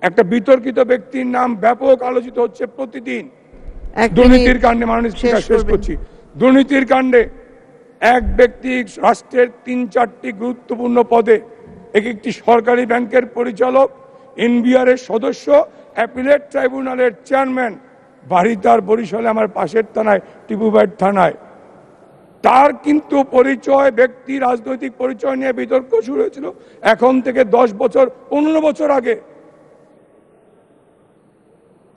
একটা বিতর্কিত ব্যক্তির নাম ব্যাপক আলোচিত হচ্ছে প্রতিদিন। দুর্নীতির কাণ্ডে, মাননীয় স্পিকার শেষ করছি, দুর্নীতির কাণ্ডে এক ব্যক্তি রাষ্ট্রের ৩-৪টি গুরুত্বপূর্ণ পদে, একটি সরকারি ব্যাংকের পরিচালক, এনবিআর এর সদস্য, অ্যাপিলেট ট্রাইব্যুনালের চেয়ারম্যান, বাড়ি তার বরিশালে আমার পাশের থানায়, টিপুবাইট থানায়। তার কিন্তু পরিচয়, ব্যক্তি রাজনৈতিক পরিচয় নিয়ে বিতর্ক শুরু হয়েছিল এখন থেকে 10 বছর 15 বছর আগে।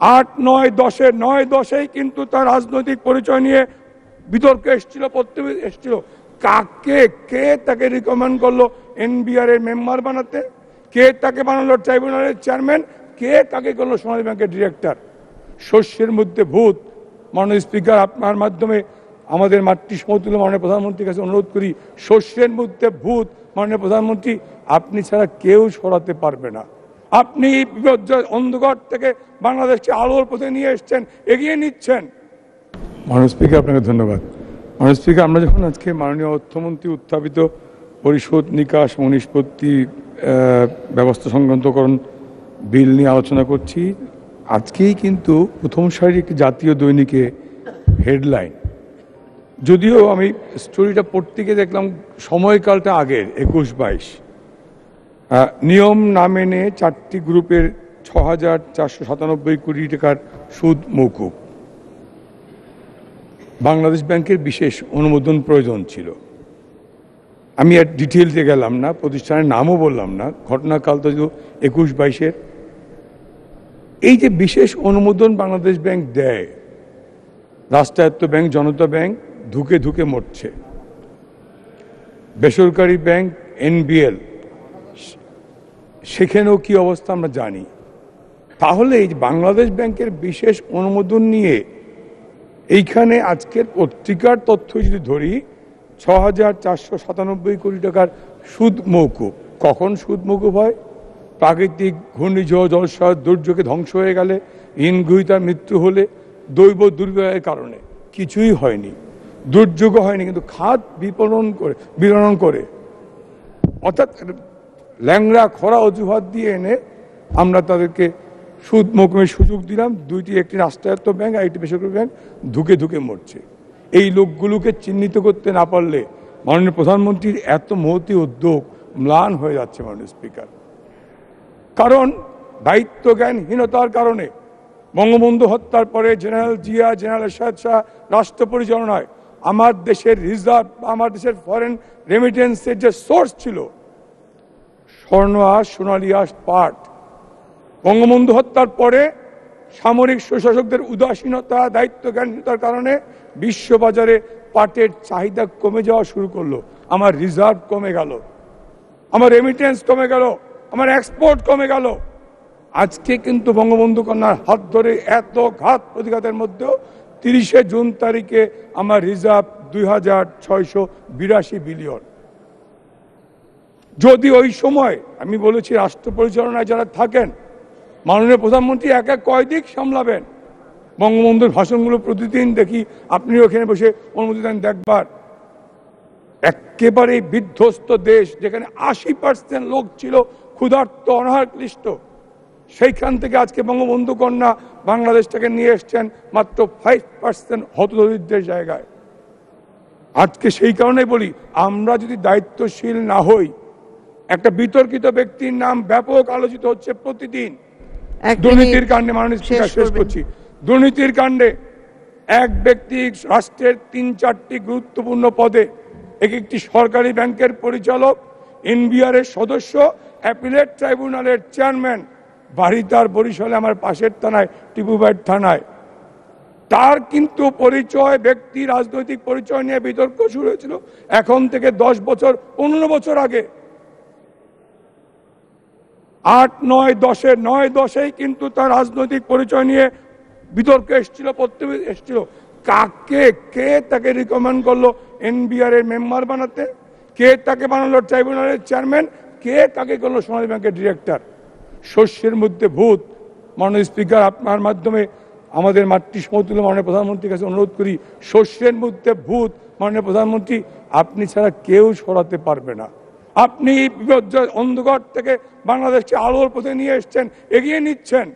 8-9-10-9-10 কিন্তু তার রাজনৈতিক পরিচয় নিয়ে বিতর্ক এসেছিল, প্রত্যেক এসেছিল। কে তাকে রিকমেন্ড করলো এনবিআর এর মেম্বার বানাতে, কে তাকে বানালো ট্রাইব্যুনালের চেয়ারম্যান, কে তাকে করলো সোনালী ব্যাংকের ডিরেক্টর। শস্যের মধ্যে ভূত। মাননীয় স্পিকার, আপনার মাধ্যমে আমাদের মাতৃ সমতুল্য মাননীয় প্রধানমন্ত্রীর কাছে অনুরোধ করি, শস্যের মধ্যে ভূত মাননীয় প্রধানমন্ত্রী আপনি ছাড়া কেউ সরাতে পারবে না। আপনি বিপর্যয় অন্ধকার থেকে বাংলাদেশকে আলোর পথে নিয়ে এসছেন, এগিয়ে নিচ্ছেন। মাননীয় স্পিকার, আপনাকে ধন্যবাদ। মাননীয় স্পিকার, আমরা যখন আজকে মাননীয় অর্থমন্ত্রী উত্থাপিত পরিশোধ, নিকাশ ও নিষ্পত্তি ব্যবস্থা সংক্রান্তকরণ বিল নিয়ে আলোচনা করছি, আজকেই কিন্তু প্রথম সারির একটি জাতীয় দৈনিকে হেডলাইন, যদিও আমি স্টোরিটা পড়তে গিয়ে দেখলাম সময়কালটা আগের 21-22, নিয়ম না মেনে 4টি গ্রুপের 6,497 কোটি টাকার সুদ মওকুফ। বাংলাদেশ ব্যাংকের বিশেষ অনুমোদন প্রয়োজন ছিল। আমি আর ডিটেলসে গেলাম না, প্রতিষ্ঠানের নামও বললাম না, ঘটনাকাল তো 21-22-এর। এই যে বিশেষ অনুমোদন বাংলাদেশ ব্যাংক দেয়, রাষ্ট্রায়ত্ত ব্যাংক জনতা ব্যাংক ধুকে ধুকে মরছে। বেসরকারি ব্যাংক এনবিএল, সেখানেও কি অবস্থা আমরা জানি। তাহলে এই বাংলাদেশ ব্যাংকের বিশেষ অনুমোদন নিয়ে এইখানে আজকের পত্রিকার তথ্য যদি ধরি, 6,497 কোটি টাকার সুদ মওকুফ। কখন সুদ মওকুফ হয়? প্রাকৃতিক ঘূর্ণিঝড়, জলসার দুর্যোগে ধ্বংস হয়ে গেলে, ঋণগ্রহীতার মৃত্যু হলে, দৈব দুর্যোগের কারণে। কিছুই হয়নি, দুর্যোগ হয়নি, কিন্তু খাত বিপণন করে অর্থাৎ ল্যাংড়া খরা অজুহাত দিয়ে এনে আমরা তাদেরকে সুদ মওকুফের সুযোগ দিলাম। দুইটি, একটি রাষ্ট্রায়ত্ত ব্যাংক আর একটি বেসরকারি ব্যাংক ধুকে ধুকে মরছে। এই লোকগুলোকে চিহ্নিত করতে না পারলে মাননীয় প্রধানমন্ত্রীর এত মহতী উদ্যোগ ম্লান হয়ে যাচ্ছে মাননীয় স্পিকার। কারণ দায়িত্ব জ্ঞানহীনতার কারণে বঙ্গবন্ধু হত্যার পরে জেনারেল জিয়া, জেনারেল এরশাদ শাহ রাষ্ট্র পরিচালনায় আমার দেশের রিজার্ভ, আমার দেশের ফরেন রেমিটেন্সের যে সোর্স ছিল, স্বর্ণ আঁশ, সোনালী আঁশ, পাট, বঙ্গবন্ধু হত্যার পরে সামরিক স্বশাসকদের উদাসীনতা, দায়িত্ব জ্ঞানহীনতার কারণে বিশ্ববাজারে পাটের চাহিদা কমে যাওয়া শুরু করলো। আমার রিজার্ভ কমে গেল, আমার রেমিটেন্স কমে গেল, আমার এক্সপোর্ট কমে গেল। আজকে কিন্তু বঙ্গবন্ধু কন্যার হাত ধরে এত ঘাত প্রতিঘাতের মধ্যেও 30শে জুন তারিখে আমার রিজার্ভ 2,682 বিলিয়ন। যদি ওই সময় আমি বলেছি রাষ্ট্র পরিচালনায় যারা থাকেন, মাননীয় প্রধানমন্ত্রী এক এক কয় দিক সামলাবেন। বঙ্গবন্ধুর ভাষণগুলো প্রতিদিন দেখি, আপনিও এখানে বসে অনুমতি দেন দেখবার। একেবারে বিধ্বস্ত দেশ, যেখানে 80% লোক ছিল ক্ষুধার্ত, অনাহার ক্লিষ্ট, সেইখান থেকে আজকে বঙ্গবন্ধু কন্যা বাংলাদেশটাকে নিয়ে এসছেন মাত্র 5% হতদরিদ্রের জায়গায়। আজকে সেই কারণে বলি, আমরা যদি দায়িত্বশীল না হই, একটা বিতর্কিত ব্যক্তির নাম ব্যাপক আলোচিত হচ্ছে প্রতিদিন। দুর্নীতির কাণ্ডে, মাননীয় স্পিকার শেষ করছি, দুর্নীতির কাণ্ডে এক ব্যক্তি রাষ্ট্রের 3-4টি গুরুত্বপূর্ণ পদে, একটি সরকারি ব্যাংকের পরিচালক, এনবিআর এর সদস্য, অ্যাপিলেট ট্রাইব্যুনালের চেয়ারম্যান, বাড়ি তার বরিশালে আমার পাশের থানায়, টিপুবাইট থানায়। তার কিন্তু পরিচয়, ব্যক্তি রাজনৈতিক পরিচয় নিয়ে বিতর্ক শুরু হয়েছিল এখন থেকে 10 বছর 15 বছর আগে। 8-9-10 কিন্তু তার রাজনৈতিক পরিচয় নিয়ে বিতর্ক এসেছিল, প্রত্যেক এসেছিল। কে তাকে রিকমেন্ড করলো এনবিআর এর মেম্বার বানাতে, কে তাকে বানালো ট্রাইব্যুনালের চেয়ারম্যান, কে তাকে করলো সোনালী ব্যাংকের ডিরেক্টর। শস্যের মধ্যে ভূত। মাননীয় স্পিকার, আপনার মাধ্যমে আমাদের মাতৃ সমতুল্য মাননীয় প্রধানমন্ত্রীর কাছে অনুরোধ করি, শস্যের মধ্যে ভূত মাননীয় প্রধানমন্ত্রী আপনি ছাড়া কেউ সরাতে পারবে না। আপনি বিপর্যয় অন্ধকার থেকে বাংলাদেশকে আলোর পথে নিয়ে এসছেন, এগিয়ে নিচ্ছেন।